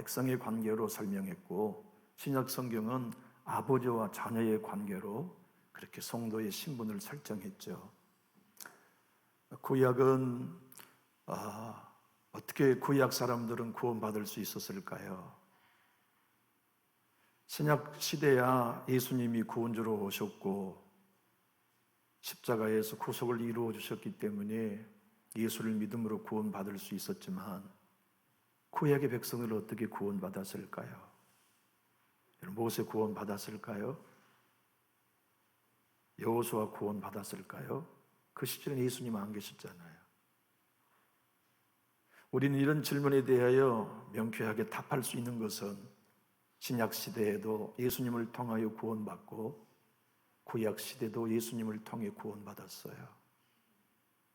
백성의 관계로 설명했고, 신약 성경은 아버지와 자녀의 관계로 그렇게 성도의 신분을 설정했죠. 구약은 어떻게 구약 사람들은 구원받을 수 있었을까요? 신약 시대야 예수님이 구원주로 오셨고 십자가에서 구속을 이루어 주셨기 때문에 예수를 믿음으로 구원받을 수 있었지만, 구약의 백성을 어떻게 구원받았을까요? 모세 구원받았을까요? 여호수아 구원받았을까요? 그 시절에 예수님 안 계셨잖아요. 우리는 이런 질문에 대하여 명쾌하게 답할 수 있는 것은 신약 시대에도 예수님을 통하여 구원받고 구약 시대도 예수님을 통해 구원받았어요.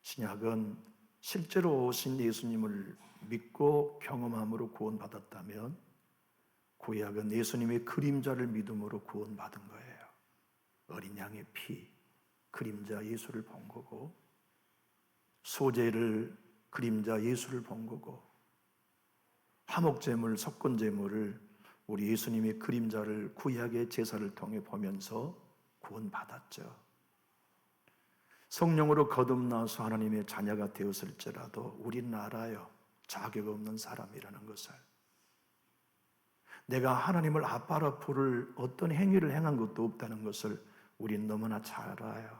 신약은 실제로 오신 예수님을 믿고 경험함으로 구원받았다면, 구약은 예수님의 그림자를 믿음으로 구원받은 거예요. 어린 양의 피, 그림자 예수를 본 거고, 소재를 그림자 예수를 본 거고, 화목제물, 석권제물을 우리 예수님의 그림자를 구약의 제사를 통해 보면서 구원받았죠. 성령으로 거듭나서 하나님의 자녀가 되었을지라도 우리는 알아요. 자격 없는 사람이라는 것을. 내가 하나님을 아빠라 부를 어떤 행위를 행한 것도 없다는 것을 우리는 너무나 잘 알아요.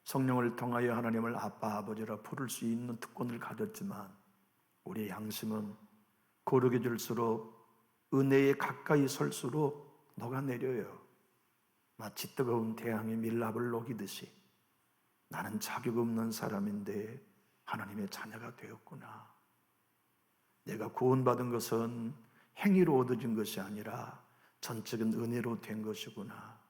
성령을 통하여 하나님을 아빠, 아버지라 부를 수 있는 특권을 가졌지만, 우리의 양심은 거룩해 질수록, 은혜에 가까이 설수록 녹아내려요. 마치 뜨거운 태양이 밀랍을 녹이듯이 나는 자격 없는 사람인데 하나님의 자녀가 되었구나. 내가 구원받은 것은 행위로 얻어진 것이 아니라 전적인 은혜로 된 것이구나.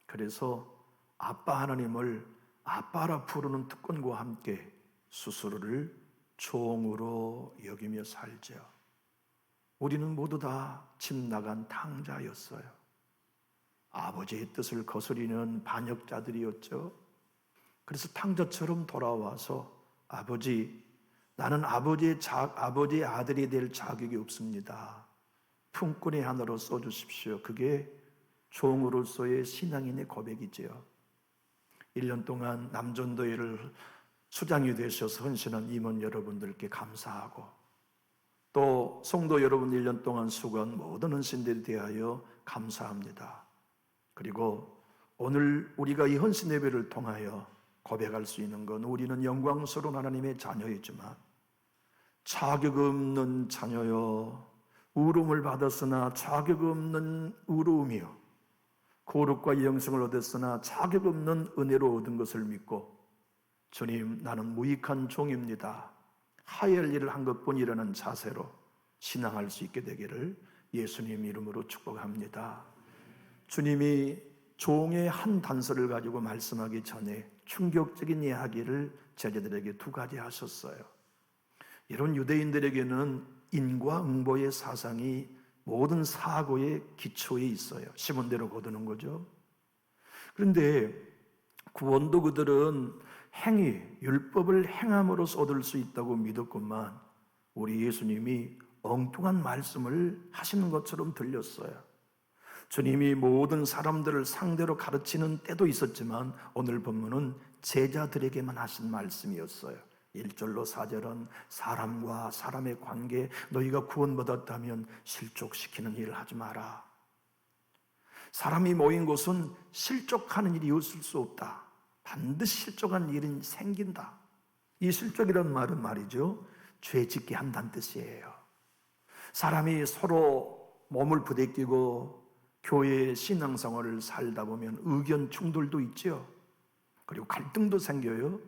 그래서 아빠 하나님을 아빠라 부르는 특권과 함께 스스로를 종으로 여기며 살죠. 우리는 모두 다 집 나간 탕자였어요. 아버지의 뜻을 거스리는 반역자들이었죠. 그래서 탕자처럼 돌아와서, 아버지, 나는 아버지의 아들이 될 자격이 없습니다. 품꾼의 하나로 써주십시오. 그게 종으로서의 신앙인의 고백이지요. 1년 동안 남전도회를 수장이 되셔서 헌신한 임원 여러분들께 감사하고, 또 성도 여러분 1년 동안 수고한 모든 헌신들에 대하여 감사합니다. 그리고 오늘 우리가 이 헌신 예배를 통하여 고백할 수 있는 건, 우리는 영광스러운 하나님의 자녀이지만 자격 없는 자녀요, 의로움을 받았으나 자격 없는 의로움이요, 거룩과 영생을 얻었으나 자격 없는 은혜로 얻은 것을 믿고, 주님, 나는 무익한 종입니다, 하야할 일을 한 것뿐이라는 자세로 신앙할 수 있게 되기를 예수님 이름으로 축복합니다. 주님이 종의 한 단서를 가지고 말씀하기 전에 충격적인 이야기를 제자들에게 2가지 하셨어요. 이런 유대인들에게는 인과응보의 사상이 모든 사고의 기초에 있어요. 심은 대로 거두는 거죠. 그런데 구원도 그들은 행위, 율법을 행함으로써 얻을 수 있다고 믿었건만, 우리 예수님이 엉뚱한 말씀을 하시는 것처럼 들렸어요. 주님이 모든 사람들을 상대로 가르치는 때도 있었지만, 오늘 본문은 제자들에게만 하신 말씀이었어요. 1절로 4절은 사람과 사람의 관계, 너희가 구원받았다면 실족시키는 일을 하지 마라. 사람이 모인 곳은 실족하는 일이 없을 수 없다. 반드시 실족한 일은 생긴다. 이 실족이라는 말은 말이죠, 죄 짓게 한다는 뜻이에요. 사람이 서로 몸을 부대끼고 교회의 신앙생활을 살다 보면 의견 충돌도 있죠. 그리고 갈등도 생겨요.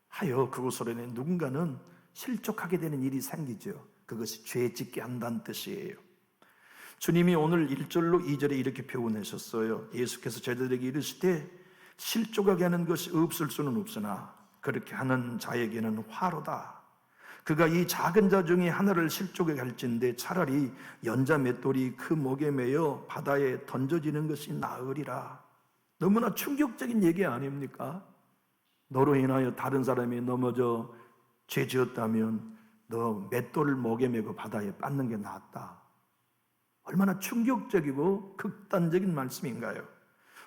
하여 그곳으로 누군가는 실족하게 되는 일이 생기죠. 그것이 죄 짓게 한다는 뜻이에요. 주님이 오늘 1절로 2절에 이렇게 표현하셨어요. 예수께서 제자들에게 이르시되 실족하게 하는 것이 없을 수는 없으나 그렇게 하는 자에게는 화로다. 그가 이 작은 자 중에 하나를 실족하게 할진대 차라리 연자 맷돌이 그 목에 매여 바다에 던져지는 것이 나으리라. 너무나 충격적인 얘기 아닙니까? 너로 인하여 다른 사람이 넘어져 죄 지었다면 너 맷돌을 목에 메고 바다에 빠는 게 낫다. 얼마나 충격적이고 극단적인 말씀인가요?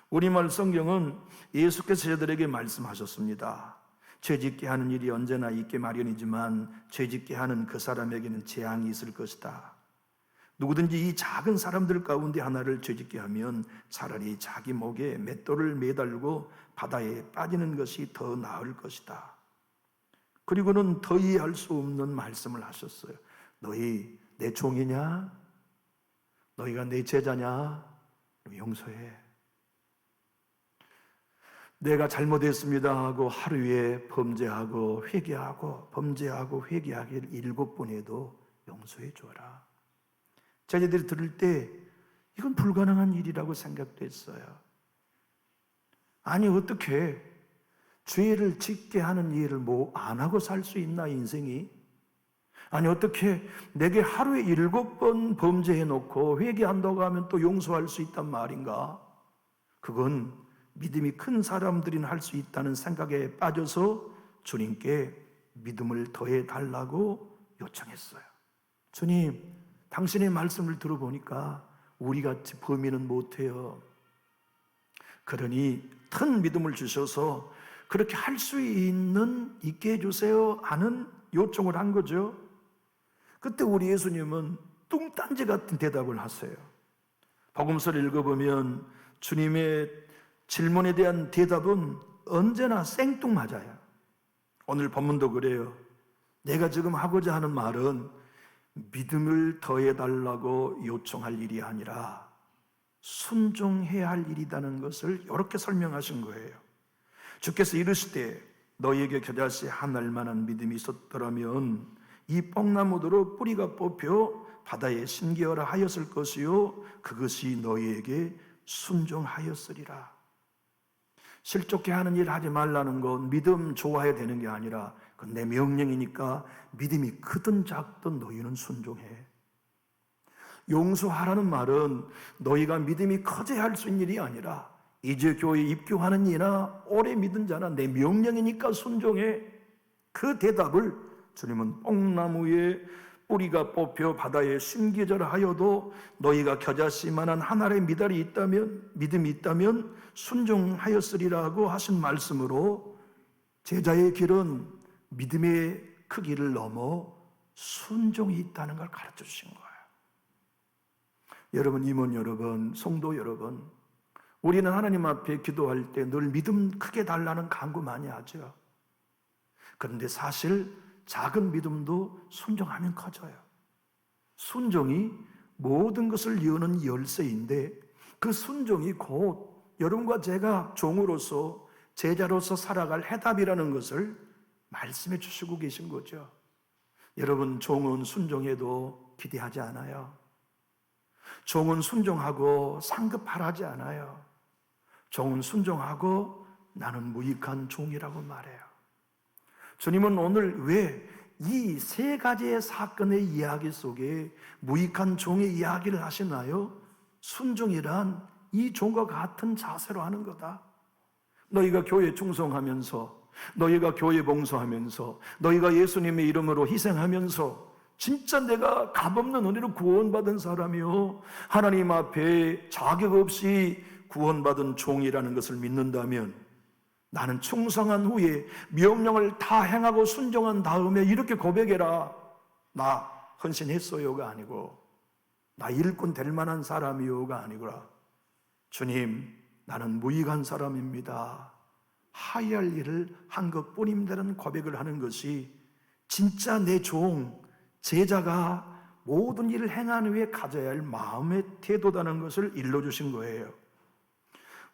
우리말 성경은 예수께서 저들에게 말씀하셨습니다. 죄짓게 하는 일이 언제나 있게 마련이지만 죄짓게 하는 그 사람에게는 재앙이 있을 것이다. 누구든지 이 작은 사람들 가운데 하나를 죄짓게 하면 차라리 자기 목에 맷돌을 매달고 바다에 빠지는 것이 더 나을 것이다. 그리고는 더 이해할 수 없는 말씀을 하셨어요. 너희 내 종이냐? 너희가 내 제자냐? 용서해. 내가 잘못했습니다 하고 하루에 범죄하고 회개하고 범죄하고 회개하기를 7번 해도 용서해 줘라. 제자들이 들을 때 이건 불가능한 일이라고 생각됐어요. 아니 어떻게 죄를 짓게 하는 일을 뭐 안 하고 살 수 있나 인생이? 아니 어떻게 내게 하루에 7번 범죄해 놓고 회개한다고 하면 또 용서할 수 있단 말인가? 그건 믿음이 큰 사람들이나 할 수 있다는 생각에 빠져서 주님께 믿음을 더해 달라고 요청했어요. 주님, 당신의 말씀을 들어보니까 우리같이 범인은 못해요. 그러니 큰 믿음을 주셔서 그렇게 할 수 있게 해주세요 하는 요청을 한 거죠. 그때 우리 예수님은 뚱딴지 같은 대답을 하세요. 복음서를 읽어보면 주님의 질문에 대한 대답은 언제나 생뚱맞아요. 오늘 본문도 그래요. 내가 지금 하고자 하는 말은 믿음을 더해달라고 요청할 일이 아니라 순종해야 할 일이라는 것을 이렇게 설명하신 거예요. 주께서 이르시되 너희에게 겨자씨 한 알만한 믿음이 있었더라면 이 뽕나무대로 뿌리가 뽑혀 바다에 심기어라 하였을 것이요 그것이 너희에게 순종하였으리라. 실족해 하는 일 하지 말라는 건 믿음 좋아야 되는 게 아니라 그건 내 명령이니까 믿음이 크든 작든 너희는 순종해. 용서하라는 말은 너희가 믿음이 커져야 할 수 있는 일이 아니라 이제 교회에 입교하는 이나 오래 믿은 자나 내 명령이니까 순종해. 그 대답을 주님은 뽕나무에 뿌리가 뽑혀 바다에 심기져라 하여도 너희가 겨자씨만한 한 알의 믿음이 있다면 순종하였으리라고 하신 말씀으로 제자의 길은 믿음의 크기를 넘어 순종이 있다는 걸 가르쳐 주신 거예요. 여러분, 임원 여러분, 성도 여러분, 우리는 하나님 앞에 기도할 때 늘 믿음 크게 달라는 간구 많이 하죠. 그런데 사실 작은 믿음도 순종하면 커져요. 순종이 모든 것을 여는 열쇠인데 그 순종이 곧 여러분과 제가 종으로서 제자로서 살아갈 해답이라는 것을 말씀해 주시고 계신 거죠. 여러분, 종은 순종해도 기대하지 않아요. 종은 순종하고 상급하라지 않아요. 종은 순종하고 나는 무익한 종이라고 말해요. 주님은 오늘 왜 이 세 가지의 사건의 이야기 속에 무익한 종의 이야기를 하시나요? 순종이란 이 종과 같은 자세로 하는 거다. 너희가 교회에 충성하면서, 너희가 교회 봉사하면서, 너희가 예수님의 이름으로 희생하면서 진짜 내가 값없는 은혜로 구원받은 사람이요, 하나님 앞에 자격 없이 구원받은 종이라는 것을 믿는다면 나는 충성한 후에 명령을 다 행하고 순종한 다음에 이렇게 고백해라. 나 헌신했어요가 아니고 나 일꾼 될 만한 사람이요가 아니구나. 주님, 나는 무익한 사람입니다. 하야 할 일을 한 것뿐입니다라는 고백을 하는 것이 진짜 내 종, 제자가 모든 일을 행한 후에 가져야 할 마음의 태도다는 것을 일러주신 거예요.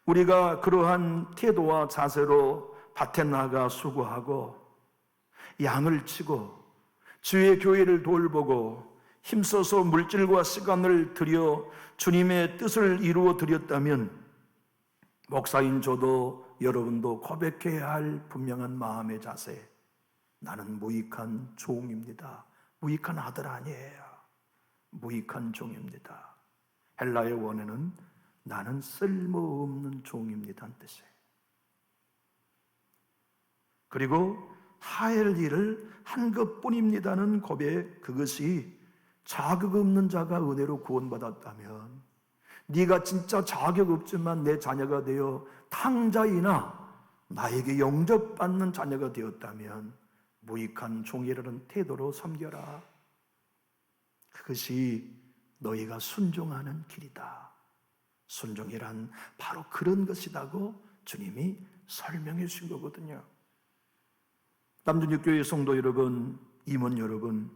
우리가 그러한 태도와 자세로 밭에 나가 수고하고 양을 치고 주의 교회를 돌보고 힘써서 물질과 시간을 들여 주님의 뜻을 이루어 드렸다면 목사인 저도 여러분도 고백해야 할 분명한 마음의 자세, 나는 무익한 종입니다. 무익한 아들 아니에요. 무익한 종입니다. 헬라의 원어는 나는 쓸모없는 종입니다 한 뜻이에요. 그리고 하할 일을 한 것뿐입니다는 고백, 그것이 자격 없는 자가 은혜로 구원받았다면, 네가 진짜 자격 없지만 내 자녀가 되어 탕자이나 나에게 영접받는 자녀가 되었다면 무익한 종이라는 태도로 섬겨라. 그것이 너희가 순종하는 길이다. 순종이란 바로 그런 것이라고 주님이 설명해 주신 거거든요. 남준육교회 성도 여러분, 임원 여러분,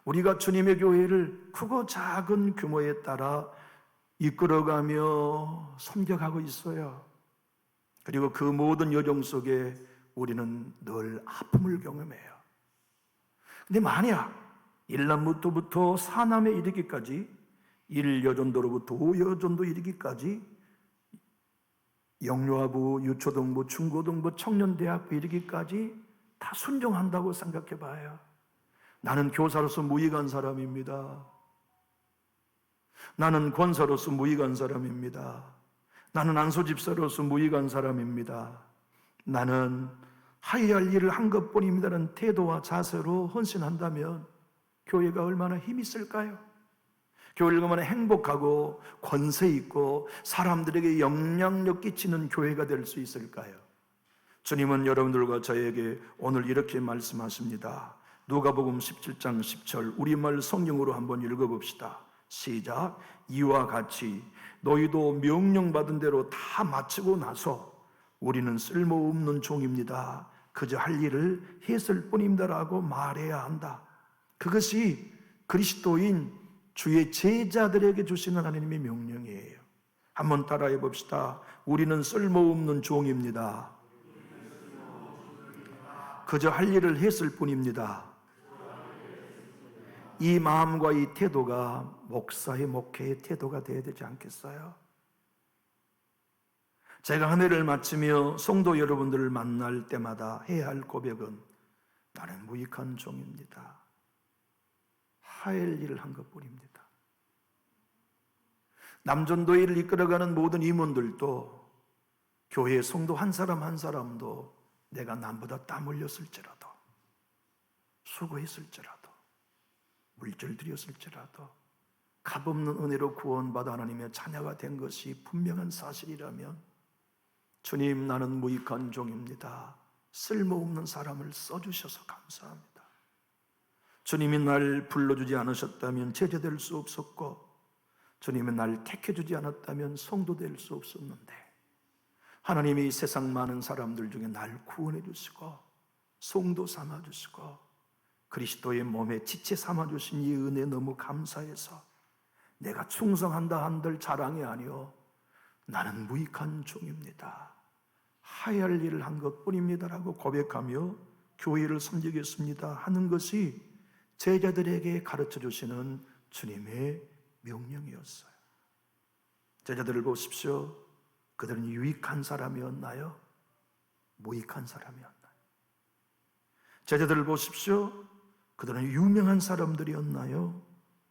우리가 주님의 교회를 크고 작은 규모에 따라 이끌어가며 섬겨가고 있어요. 그리고 그 모든 여정 속에 우리는 늘 아픔을 경험해요. 근데 만약 1남부터부터 4남에 이르기까지, 1여전도로부터 5여전도 이르기까지, 영유아부, 유초등부, 중고등부, 청년대학부 이르기까지 다 순종한다고 생각해 봐요. 나는 교사로서 무익한 사람입니다. 나는 권사로서 무익한 사람입니다. 나는 안소집사로서 무익한 사람입니다. 나는 하여야 할 일을 한 것뿐입니다라는 태도와 자세로 헌신한다면 교회가 얼마나 힘이 있을까요? 교회가 얼마나 행복하고 권세 있고 사람들에게 영향력 끼치는 교회가 될 수 있을까요? 주님은 여러분들과 저에게 오늘 이렇게 말씀하십니다. 누가복음 17장 10절 우리말 성경으로 한번 읽어봅시다. 시작. 이와 같이 너희도 명령받은 대로 다 마치고 나서 우리는 쓸모없는 종입니다. 그저 할 일을 했을 뿐입니다라고 말해야 한다. 그것이 그리스도인 주의 제자들에게 주시는 하나님의 명령이에요. 한번 따라해 봅시다. 우리는 쓸모없는 종입니다. 그저 할 일을 했을 뿐입니다. 이 마음과 이 태도가 목사의 목회의 태도가 되어야 되지 않겠어요? 제가 한 해를 마치며 성도 여러분들을 만날 때마다 해야 할 고백은 나는 무익한 종입니다. 하할 일을 한 것뿐입니다. 남전도회를 이끌어가는 모든 임원들도 교회의 성도 한 사람 한 사람도 내가 남보다 땀 흘렸을지라도 수고했을지라도 물질 들였을지라도 값없는 은혜로 구원받아 하나님의 자녀가 된 것이 분명한 사실이라면 주님 나는 무익한 종입니다. 쓸모없는 사람을 써주셔서 감사합니다. 주님이 날 불러주지 않으셨다면 제자될 수 없었고 주님이 날 택해주지 않았다면 성도 될 수 없었는데 하나님이 세상 많은 사람들 중에 날 구원해 주시고 성도 삼아 주시고 그리스도의 몸에 지체 삼아 주신 이 은혜 너무 감사해서 내가 충성한다 한들 자랑이 아니오 나는 무익한 종입니다. 하야할 일을 한 것뿐입니다라고 고백하며 교회를 섬기겠습니다 하는 것이 제자들에게 가르쳐 주시는 주님의 명령이었어요. 제자들을 보십시오. 그들은 유익한 사람이었나요? 무익한 사람이었나요? 제자들을 보십시오. 그들은 유명한 사람들이었나요?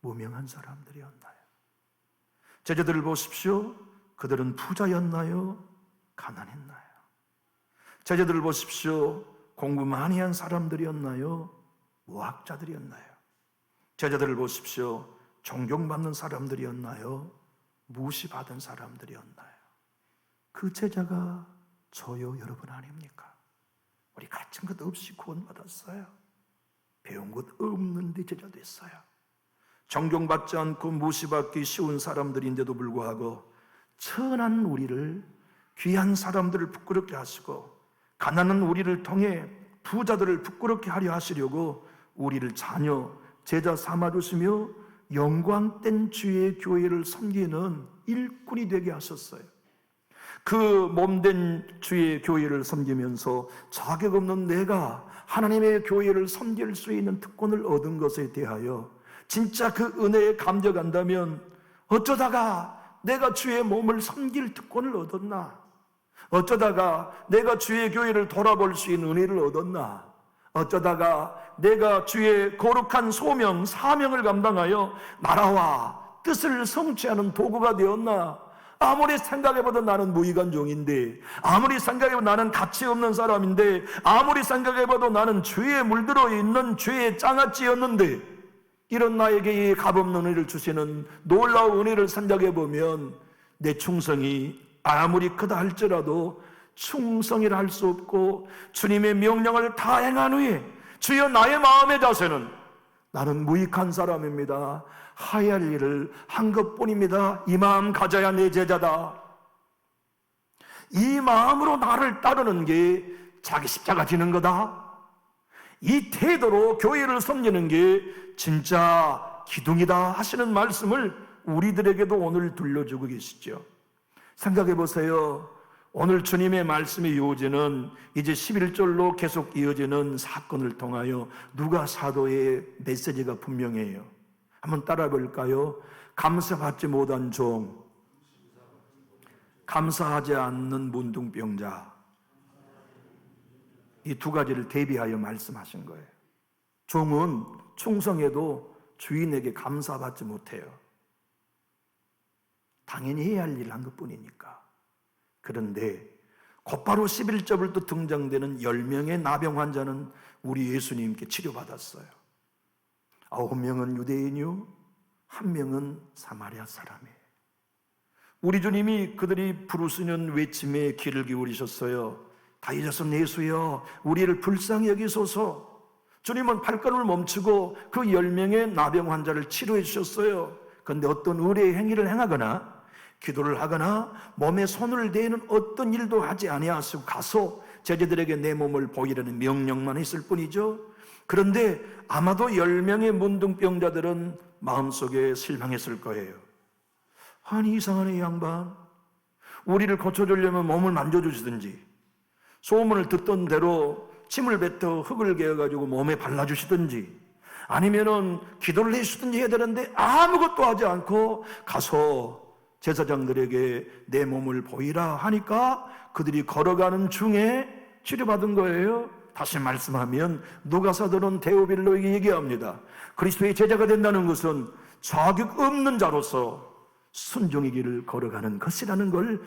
무명한 사람들이었나요? 제자들을 보십시오. 그들은 부자였나요? 가난했나요? 제자들을 보십시오. 공부 많이 한 사람들이었나요? 무학자들이었나요? 제자들을 보십시오. 존경받는 사람들이었나요? 무시받은 사람들이었나요? 그 제자가 저요 여러분 아닙니까? 우리 가진 것 없이 구원받았어요. 배운 것 없는데 제자 됐어요. 존경받지 않고 무시받기 쉬운 사람들인데도 불구하고 천한 우리를 귀한 사람들을 부끄럽게 하시고 가난한 우리를 통해 부자들을 부끄럽게 하려 하시려고 우리를 자녀, 제자 삼아주시며 영광된 주의 교회를 섬기는 일꾼이 되게 하셨어요. 그 몸된 주의 교회를 섬기면서 자격 없는 내가 하나님의 교회를 섬길 수 있는 특권을 얻은 것에 대하여 진짜 그 은혜에 감격한다면 어쩌다가 내가 주의 몸을 섬길 특권을 얻었나? 어쩌다가 내가 주의 교회를 돌아볼 수 있는 은혜를 얻었나? 어쩌다가 내가 주의 거룩한 소명, 사명을 감당하여 나라와 뜻을 성취하는 도구가 되었나? 아무리 생각해봐도 나는 무익한 종인데, 아무리 생각해봐도 나는 가치 없는 사람인데, 아무리 생각해봐도 나는 죄에 물들어 있는 죄의 장아찌였는데, 이런 나에게 이 값없는 은혜를 주시는 놀라운 은혜를 생각해보면 내 충성이 아무리 크다 할지라도 충성이라 할 수 없고, 주님의 명령을 다 행한 후에 주여 나의 마음의 자세는 나는 무익한 사람입니다, 하야 할 일을 한 것뿐입니다, 이 마음 가져야 내 제자다, 이 마음으로 나를 따르는 게 자기 십자가 지는 거다, 이 태도로 교회를 섬기는 게 진짜 기둥이다 하시는 말씀을 우리들에게도 오늘 들려주고 계시죠. 생각해 보세요. 오늘 주님의 말씀의 요지는 이제 11절로 계속 이어지는 사건을 통하여 누가 사도의 메시지가 분명해요. 한번 따라 볼까요? 감사받지 못한 종, 감사하지 않는 문둥병자, 이 두 가지를 대비하여 말씀하신 거예요. 종은 충성해도 주인에게 감사받지 못해요. 당연히 해야 할 일을 한 것뿐이니까. 그런데 곧바로 11절부터 등장되는 10명의 나병 환자는 우리 예수님께 치료받았어요. 9명은 유대인이요, 1명은 사마리아 사람이에요. 우리 주님이 그들이 부르시는 외침에 귀를 기울이셨어요. 다윗의 자손 예수여, 우리를 불쌍히 여기소서. 주님은 발걸음을 멈추고 그 10명의 나병 환자를 치료해 주셨어요. 그런데 어떤 의뢰의 행위를 행하거나 기도를 하거나 몸에 손을 대는 어떤 일도 하지 아니하시고 가서 제자들에게 내 몸을 보이라는 명령만 했을 뿐이죠. 그런데 아마도 10명의 문둥병자들은 마음속에 실망했을 거예요. 아니, 이상하네, 이 양반. 우리를 고쳐주려면 몸을 만져주시든지, 소문을 듣던 대로 침을 뱉어 흙을 개어가지고 몸에 발라주시든지, 아니면은 기도를 해주시든지 해야 되는데 아무것도 하지 않고 가서 제사장들에게 내 몸을 보이라 하니까 그들이 걸어가는 중에 치료받은 거예요. 다시 말씀하면 누가사도는 데오빌로에게 얘기합니다. 그리스도의 제자가 된다는 것은 자격 없는 자로서 순종의 길을 걸어가는 것이라는 걸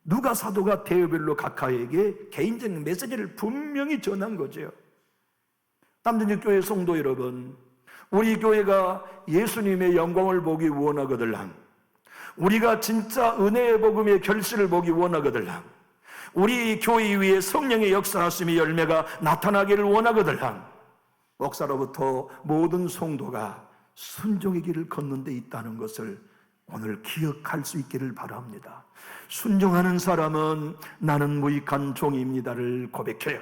누가사도가 데오빌로 각하에게 개인적인 메시지를 분명히 전한 거죠. 남전역교회 성도 여러분, 우리 교회가 예수님의 영광을 보기 원하거들랑, 우리가 진짜 은혜의 복음의 결실을 보기 원하거들랑, 우리 교회 위에 성령의 역사하심의 열매가 나타나기를 원하거들랑, 목사로부터 모든 성도가 순종의 길을 걷는 데 있다는 것을 오늘 기억할 수 있기를 바랍니다. 순종하는 사람은 나는 무익한 종입니다를 고백해요.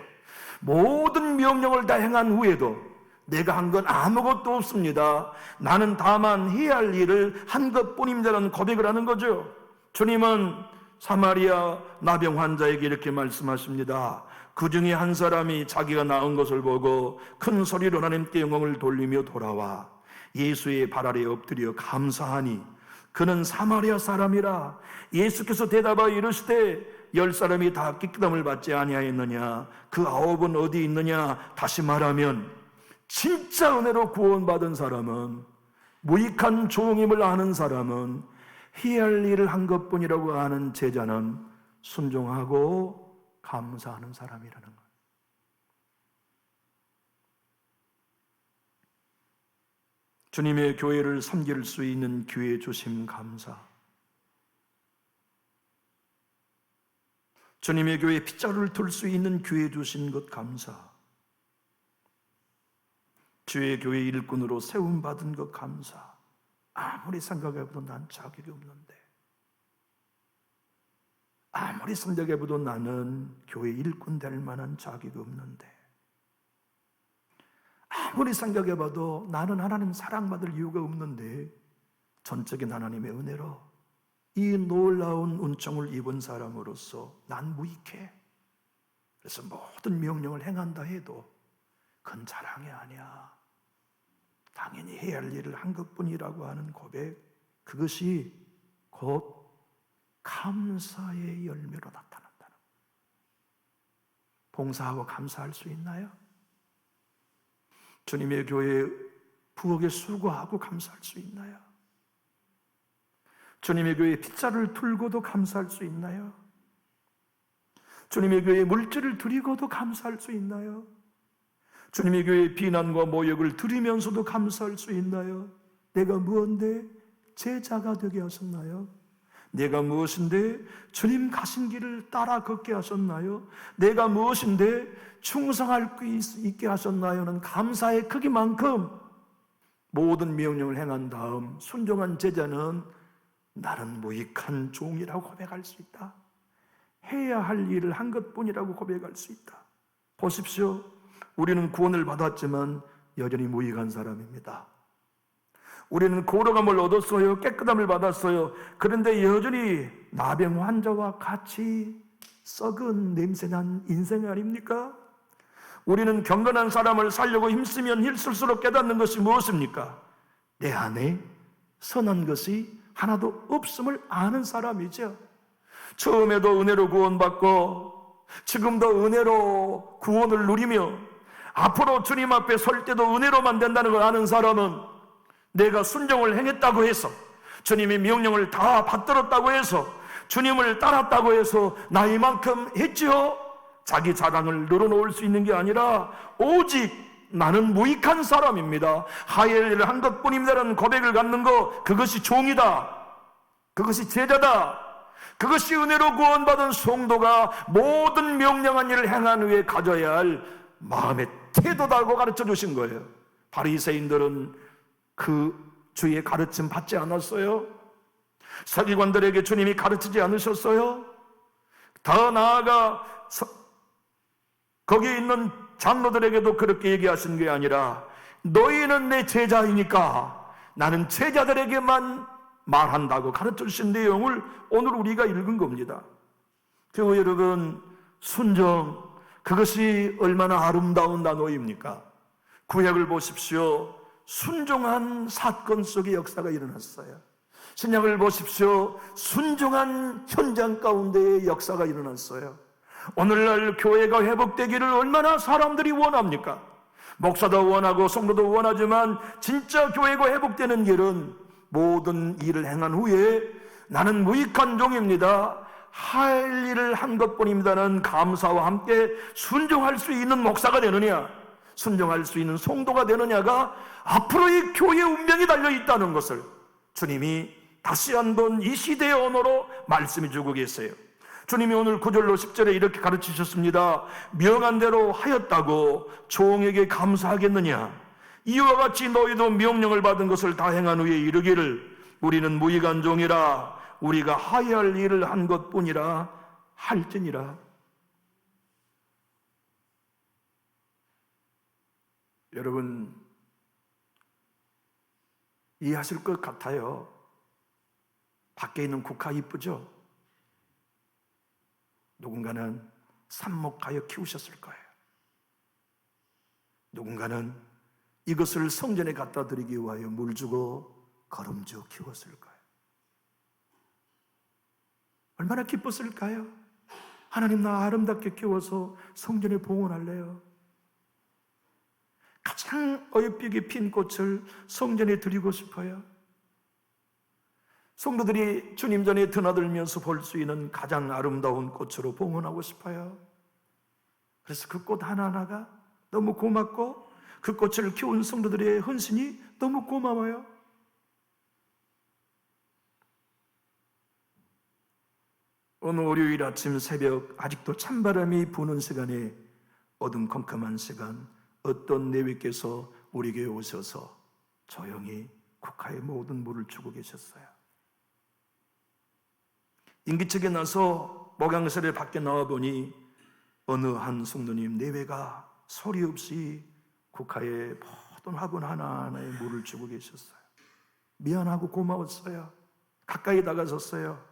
모든 명령을 다 행한 후에도 내가 한 건 아무것도 없습니다, 나는 다만 해야 할 일을 한 것뿐입니다라는 고백을 하는 거죠. 주님은 사마리아 나병 환자에게 이렇게 말씀하십니다. 그 중에 한 사람이 자기가 나은 것을 보고 큰 소리로 하나님께 영광을 돌리며 돌아와 예수의 발 아래에 엎드려 감사하니 그는 사마리아 사람이라. 예수께서 대답하여 이르시되 10사람이 다 깨끗함을 받지 아니하였느냐? 그 9은 어디 있느냐? 다시 말하면 진짜 은혜로 구원받은 사람은, 무익한 종임을 아는 사람은, 해야 할 일을 한 것뿐이라고 아는 제자는 순종하고 감사하는 사람이라는 거예요. 주님의 교회를 섬길 수 있는 기회 주심 감사, 주님의 교회에 핏자루를 틀 수 있는 기회 주신 것 감사, 주의 교회 일꾼으로 세움받은 것 감사. 아무리 생각해봐도 난 자격이 없는데, 아무리 생각해봐도 나는 교회 일꾼 될 만한 자격이 없는데, 아무리 생각해봐도 나는 하나님 사랑받을 이유가 없는데, 전적인 하나님의 은혜로 이 놀라운 은총을 입은 사람으로서 난 무익해. 그래서 모든 명령을 행한다 해도 그건 자랑이 아니야, 당연히 해야 할 일을 한 것뿐이라고 하는 고백, 그것이 곧 감사의 열매로 나타난다는. 봉사하고 감사할 수 있나요? 주님의 교회 부엌에 수고하고 감사할 수 있나요? 주님의 교회 빗자루를 들고도 감사할 수 있나요? 주님의 교회 물질을 드리고도 감사할 수 있나요? 주님의 교회 비난과 모욕을 들으면서도 감사할 수 있나요? 내가 무엇인데 제자가 되게 하셨나요? 내가 무엇인데 주님 가신 길을 따라 걷게 하셨나요? 내가 무엇인데 충성할 수 있게 하셨나요는 감사의 크기만큼 모든 명령을 행한 다음 순종한 제자는 나는 무익한 종이라고 고백할 수 있다. 해야 할 일을 한 것뿐이라고 고백할 수 있다. 보십시오. 우리는 구원을 받았지만 여전히 무익한 사람입니다. 우리는 거룩함을 얻었어요. 깨끗함을 받았어요. 그런데 여전히 나병 환자와 같이 썩은 냄새난 인생 아닙니까? 우리는 경건한 사람을 살려고 힘쓰면 힘쓸수록 깨닫는 것이 무엇입니까? 내 안에 선한 것이 하나도 없음을 아는 사람이죠. 처음에도 은혜로 구원받고 지금도 은혜로 구원을 누리며 앞으로 주님 앞에 설 때도 은혜로만 된다는 걸 아는 사람은 내가 순종을 행했다고 해서 주님의 명령을 다 받들었다고 해서 주님을 따랐다고 해서 나 이만큼 했지요? 자기 자랑을 늘어놓을 수 있는 게 아니라 오직 나는 무익한 사람입니다. 하야할 일을 한 것뿐입니다라는 고백을 갖는 거, 그것이 종이다. 그것이 제자다. 그것이 은혜로 구원받은 성도가 모든 명령한 일을 행한 후에 가져야 할 마음의 태도다고 가르쳐 주신 거예요. 바리새인들은 그 주의 가르침 받지 않았어요? 서기관들에게 주님이 가르치지 않으셨어요? 더 나아가 거기에 있는 장로들에게도 그렇게 얘기하신 게 아니라 너희는 내 제자이니까 나는 제자들에게만 말한다고 가르쳐 주신 내용을 오늘 우리가 읽은 겁니다. 교회 여러분, 순종, 그것이 얼마나 아름다운 단어입니까? 구약을 보십시오. 순종한 사건 속의 역사가 일어났어요. 신약을 보십시오. 순종한 현장 가운데의 역사가 일어났어요. 오늘날 교회가 회복되기를 얼마나 사람들이 원합니까? 목사도 원하고 성도도 원하지만 진짜 교회가 회복되는 길은 모든 일을 행한 후에 나는 무익한 종입니다, 할 일을 한 것뿐입니다는 감사와 함께 순종할 수 있는 목사가 되느냐, 순종할 수 있는 성도가 되느냐가 앞으로의 교회의 운명이 달려있다는 것을 주님이 다시 한번 이 시대의 언어로 말씀해 주고 계세요. 주님이 오늘 9절로 10절에 이렇게 가르치셨습니다. 명한 대로 하였다고 종에게 감사하겠느냐? 이와 같이 너희도 명령을 받은 것을 다 행한 후에 이르기를 우리는 무익한 종이라 우리가 하야 할 일을 한 것뿐이라 할지니라. 여러분, 이해하실 것 같아요. 밖에 있는 국화 이쁘죠? 누군가는 삽목하여 키우셨을 거예요. 누군가는 이것을 성전에 갖다 드리기 위하여 물 주고 거름주어 키웠을 거예요. 얼마나 기뻤을까요? 하나님, 나 아름답게 키워서 성전에 봉헌할래요. 가장 어여삐게 핀 꽃을 성전에 드리고 싶어요. 성도들이 주님 전에 드나들면서 볼 수 있는 가장 아름다운 꽃으로 봉헌하고 싶어요. 그래서 그 꽃 하나하나가 너무 고맙고 그 꽃을 키운 성도들의 헌신이 너무 고마워요. 어느 월요일 아침 새벽, 아직도 찬바람이 부는 시간에 어둠컴컴한 시간, 어떤 내위께서 우리에게 오셔서 조용히 국화의 모든 물을 주고 계셨어요. 인기척에 나서 목양실에 밖에 나와보니 어느 한 성도님 내외가 소리 없이 국화의 모든 화분 하나하나에 물을 주고 계셨어요. 미안하고 고마웠어요. 가까이 다가섰어요.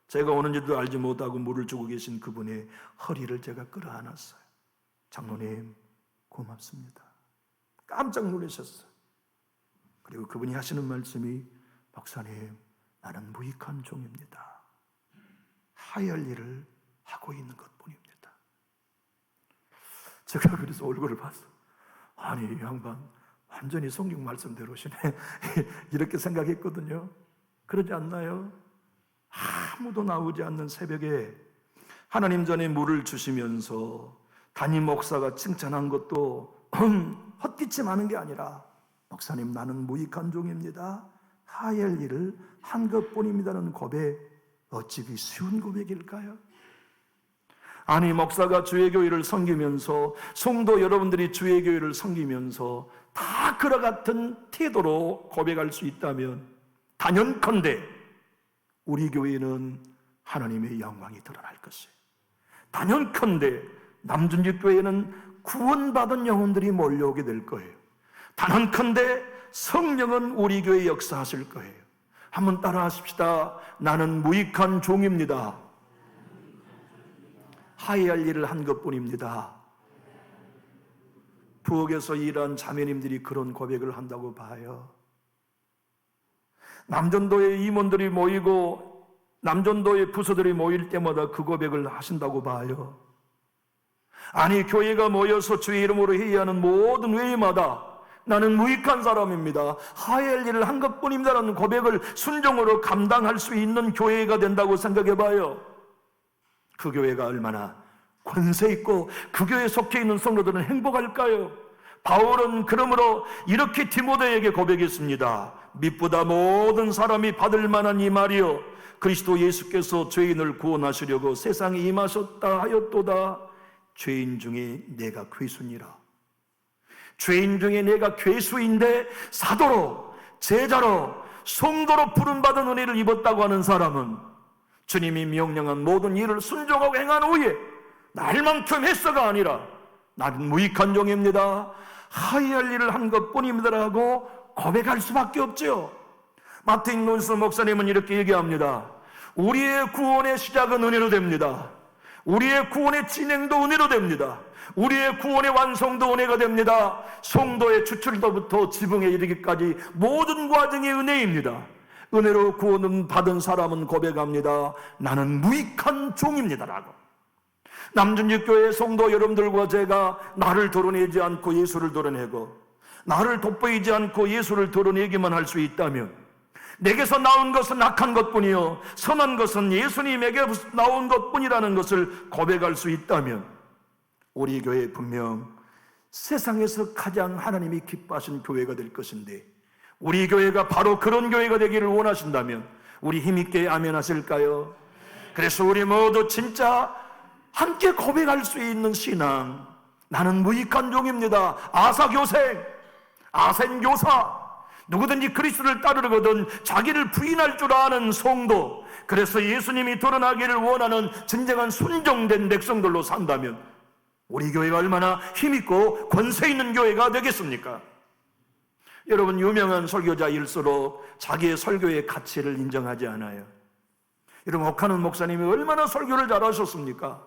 제가 오는지도 알지 못하고 물을 주고 계신 그분의 허리를 제가 끌어안았어요. 장로님, 고맙습니다. 깜짝 놀라셨어요. 그리고 그분이 하시는 말씀이, 목사님, 나는 무익한 종입니다. 하야 할 일을 하고 있는 것뿐입니다. 제가 그래서 얼굴을 봤어. 아니, 이 양반 완전히 성경 말씀대로시네. 이렇게 생각했거든요. 그러지 않나요? 아무도 나오지 않는 새벽에 하나님 전에 물을 주시면서 담임 목사가 칭찬한 것도 헛기침 하는 게 아니라, 목사님 나는 무익한 종입니다, 하야할 일을 한 것뿐입니다는 고백, 어찌 그 쉬운 고백일까요? 아니, 목사가 주의교회를 섬기면서, 성도 여러분들이 주의교회를 섬기면서 다 그와 같은 태도로 고백할 수 있다면 단연컨대 우리 교회는 하나님의 영광이 드러날 것이에요. 단연컨대 남준직교회는 구원받은 영혼들이 몰려오게 될 거예요. 단연컨대 성령은 우리 교회에 역사하실 거예요. 한번 따라 하십시다. 나는 무익한 종입니다. 하야할 일을 한 것뿐입니다. 부엌에서 일한 자매님들이 그런 고백을 한다고 봐요. 남전도의 임원들이 모이고 남전도의 부서들이 모일 때마다 그 고백을 하신다고 봐요. 아니, 교회가 모여서 주의 이름으로 회의하는 모든 회의마다 나는 무익한 사람입니다, 하야할 일을 한 것뿐입니다라는 고백을 순종으로 감당할 수 있는 교회가 된다고 생각해 봐요. 그 교회가 얼마나 권세 있고 그 교회에 속해 있는 성도들은 행복할까요? 바울은 그러므로 이렇게 디모데에게 고백했습니다. 믿보다 모든 사람이 받을 만한 이 말이요, 그리스도 예수께서 죄인을 구원하시려고 세상에 임하셨다 하였도다. 죄인 중에 내가 괴수니라. 죄인 중에 내가 괴수인데 사도로, 제자로, 성도로 부름받은 은혜를 입었다고 하는 사람은 주님이 명령한 모든 일을 순종하고 행한 후에 날만큼 했어가 아니라 나는 무익한 종입니다, 하야할 일을 한 것뿐입니다라고 고백할 수밖에 없죠. 마틴 논스 목사님은 이렇게 얘기합니다. 우리의 구원의 시작은 은혜로 됩니다. 우리의 구원의 진행도 은혜로 됩니다. 우리의 구원의 완성도 은혜가 됩니다. 성도의 추출도부터 지붕에 이르기까지 모든 과정이 은혜입니다. 은혜로 구원을 받은 사람은 고백합니다. 나는 무익한 종입니다라고. 남준육교회 성도 여러분들과 제가 나를 드러내지 않고 예수를 드러내고, 나를 돋보이지 않고 예수를 드러내기만 할 수 있다면, 내게서 나온 것은 악한 것뿐이요 선한 것은 예수님에게 나온 것뿐이라는 것을 고백할 수 있다면, 우리 교회 분명 세상에서 가장 하나님이 기뻐하신 교회가 될 것인데, 우리 교회가 바로 그런 교회가 되기를 원하신다면 우리 힘있게 아멘 하실까요? 그래서 우리 모두 진짜 함께 고백할 수 있는 신앙, 나는 무익한 종입니다, 아사교생, 아센교사, 누구든지 그리스도를 따르거든 자기를 부인할 줄 아는 성도, 그래서 예수님이 드러나기를 원하는 진정한 순종된 백성들로 산다면 우리 교회가 얼마나 힘있고 권세 있는 교회가 되겠습니까? 여러분, 유명한 설교자일수록 자기의 설교의 가치를 인정하지 않아요. 여러분, 옥하는 목사님이 얼마나 설교를 잘하셨습니까?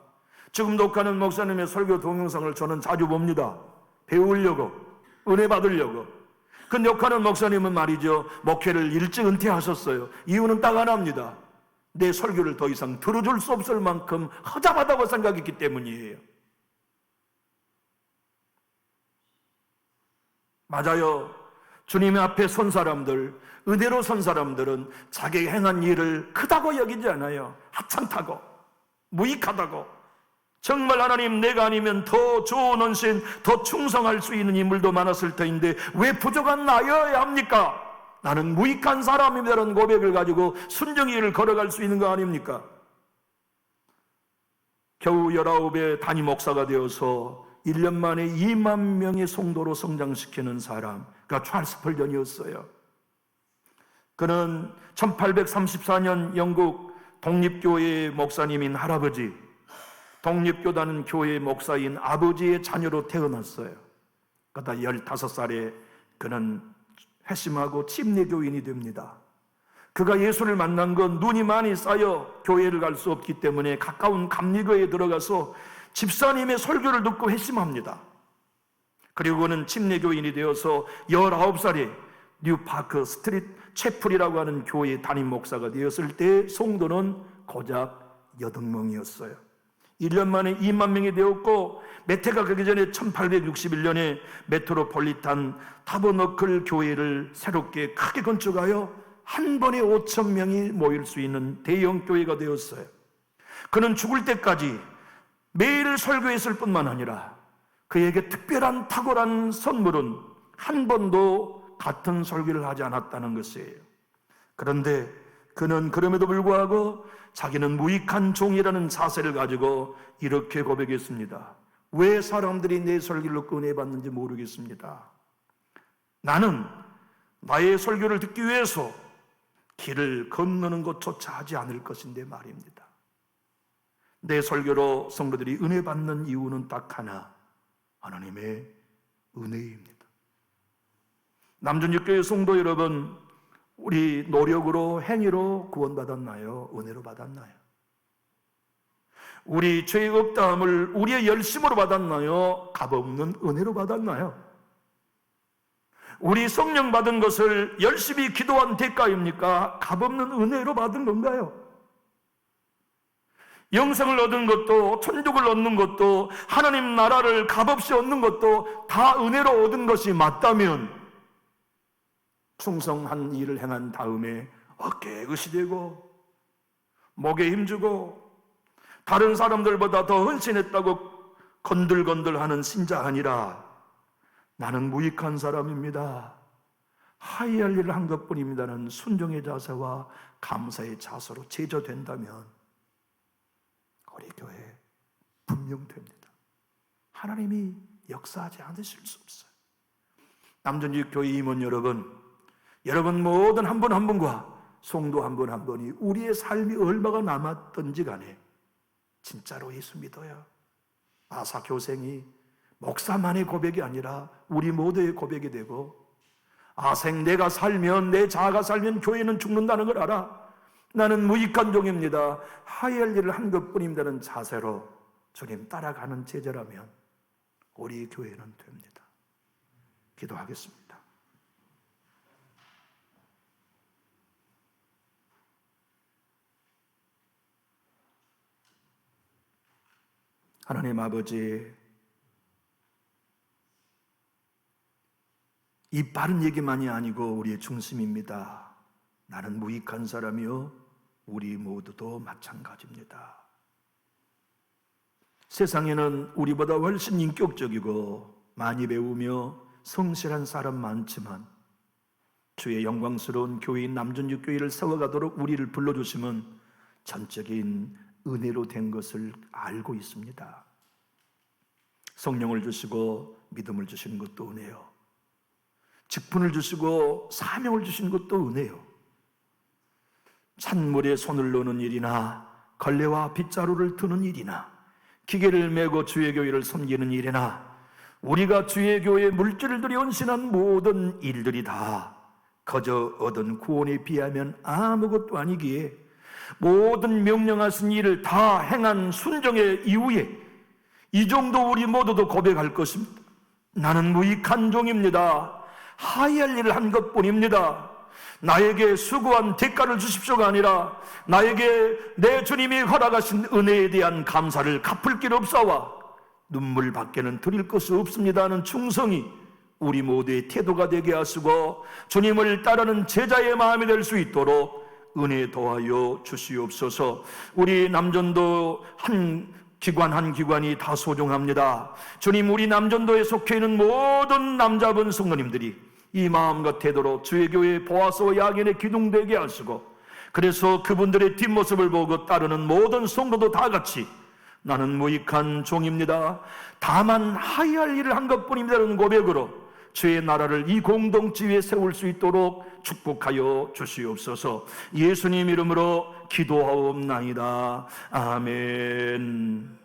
지금도 옥하는 목사님의 설교 동영상을 저는 자주 봅니다. 배우려고, 은혜 받으려고. 근데 옥하는 목사님은 말이죠, 목회를 일찍 은퇴하셨어요. 이유는 딱 하나입니다. 내 설교를 더 이상 들어줄 수 없을 만큼 허접하다고 생각했기 때문이에요. 맞아요. 주님의 앞에 선 사람들, 은혜로 선 사람들은 자기가 행한 일을 크다고 여기지 않아요. 하찮다고, 무익하다고. 정말 하나님, 내가 아니면 더 좋은 헌신, 더 충성할 수 있는 인물도 많았을 터인데 왜 부족한 나여야 합니까? 나는 무익한 사람이라는 고백을 가지고 순정의 일을 걸어갈 수 있는 거 아닙니까? 겨우 19의 담임 목사가 되어서 1년 만에 2만 명의 성도로 성장시키는 사람, 그가 찰스 스펄전이었어요. 그는 1834년 영국 독립교회의 목사님인 할아버지, 독립교단은 교회의 목사인 아버지의 자녀로 태어났어요. 그러다 15살에 그는 회심하고 침례교인이 됩니다. 그가 예수를 만난 건 눈이 많이 쌓여 교회를 갈 수 없기 때문에 가까운 감리교에 들어가서 집사님의 설교를 듣고 회심합니다. 그리고 그는 침례교인이 되어서 19살에 뉴파크 스트리트 채플이라고 하는 교회의 담임 목사가 되었을 때 성도는 고작 8명이었어요. 1년 만에 2만 명이 되었고, 메테가 가기 전에 1861년에 메트로폴리탄 타버너클 교회를 새롭게 크게 건축하여 한 번에 5천 명이 모일 수 있는 대형 교회가 되었어요. 그는 죽을 때까지 매일 설교했을 뿐만 아니라 그에게 특별한 탁월한 선물은 한 번도 같은 설교를 하지 않았다는 것이에요. 그런데 그는 그럼에도 불구하고 자기는 무익한 종이라는 자세를 가지고 이렇게 고백했습니다. 왜 사람들이 내 설교를 듣고 은혜 받는지 모르겠습니다. 나는 나의 설교를 듣기 위해서 길을 건너는 것조차 하지 않을 것인데 말입니다. 내 설교로 성도들이 은혜 받는 이유는 딱 하나, 하나님의 은혜입니다. 남준육교회 성도 여러분, 우리 노력으로 행위로 구원받았나요? 은혜로 받았나요? 우리 죄의 없다함을 우리의 열심으로 받았나요? 값없는 은혜로 받았나요? 우리 성령 받은 것을 열심히 기도한 대가입니까? 값없는 은혜로 받은 건가요? 영생을 얻은 것도, 천국을 얻는 것도, 하나님 나라를 값없이 얻는 것도 다 은혜로 얻은 것이 맞다면 충성한 일을 행한 다음에 어깨에 의시 되고 목에 힘주고 다른 사람들보다 더 헌신했다고 건들건들하는 신자 아니라 나는 무익한 사람입니다, 하야할 일을 한 것뿐입니다는 순종의 자세와 감사의 자세로 제조된다면 우리 교회에 분명됩니다. 하나님이 역사하지 않으실 수 없어요. 남준육 교회 임원 여러분 모든 한 분 한 분과 성도 한 분 한 분이 우리의 삶이 얼마가 남았던지 간에 진짜로 예수 믿어요. 아사 교생이 목사만의 고백이 아니라 우리 모두의 고백이 되고, 아생 내가 살면, 내 자아가 살면 교회는 죽는다는 걸 알아. 나는 무익한 종입니다, 하야할 일을 한 것뿐입니다는 자세로 주님 따라가는 제자라면 우리 교회는 됩니다. 기도하겠습니다. 하나님 아버지, 이 바른 얘기만이 아니고 우리의 중심입니다. 나는 무익한 사람이요, 우리 모두도 마찬가지입니다. 세상에는 우리보다 훨씬 인격적이고 많이 배우며 성실한 사람 많지만 주의 영광스러운 교회인 남준육교회를 세워가도록 우리를 불러주심은 전적인 은혜로 된 것을 알고 있습니다. 성령을 주시고 믿음을 주시는 것도 은혜요, 직분을 주시고 사명을 주시는 것도 은혜요, 찬물에 손을 넣는 일이나 걸레와 빗자루를 드는 일이나 기계를 메고 주의 교회를 섬기는 일이나 우리가 주의 교회에 물질을 들여 헌신한 모든 일들이 다 거저 얻은 구원에 비하면 아무것도 아니기에 모든 명령하신 일을 다 행한 순종의 이후에 이 정도 우리 모두도 고백할 것입니다. 나는 무익한 종입니다, 하야할 일을 한 것뿐입니다. 나에게 수고한 대가를 주십시오가 아니라 나에게 내 주님이 허락하신 은혜에 대한 감사를 갚을 길 없사와 눈물밖에는 드릴 것이 없습니다 하는 충성이 우리 모두의 태도가 되게 하시고 주님을 따르는 제자의 마음이 될 수 있도록 은혜 도하여 주시옵소서. 우리 남전도 한 기관이 다 소중합니다. 주님, 우리 남전도에 속해 있는 모든 남자분 성도님들이 이 마음과 태도로 주의 교회의 보아서 야견에 기둥되게 하시고, 그래서 그분들의 뒷모습을 보고 따르는 모든 성도도 다 같이 나는 무익한 종입니다, 다만 하야할 일을 한 것뿐입니다라는 고백으로 주의 나라를 이 공동체에 세울 수 있도록 축복하여 주시옵소서. 예수님 이름으로 기도하옵나이다. 아멘.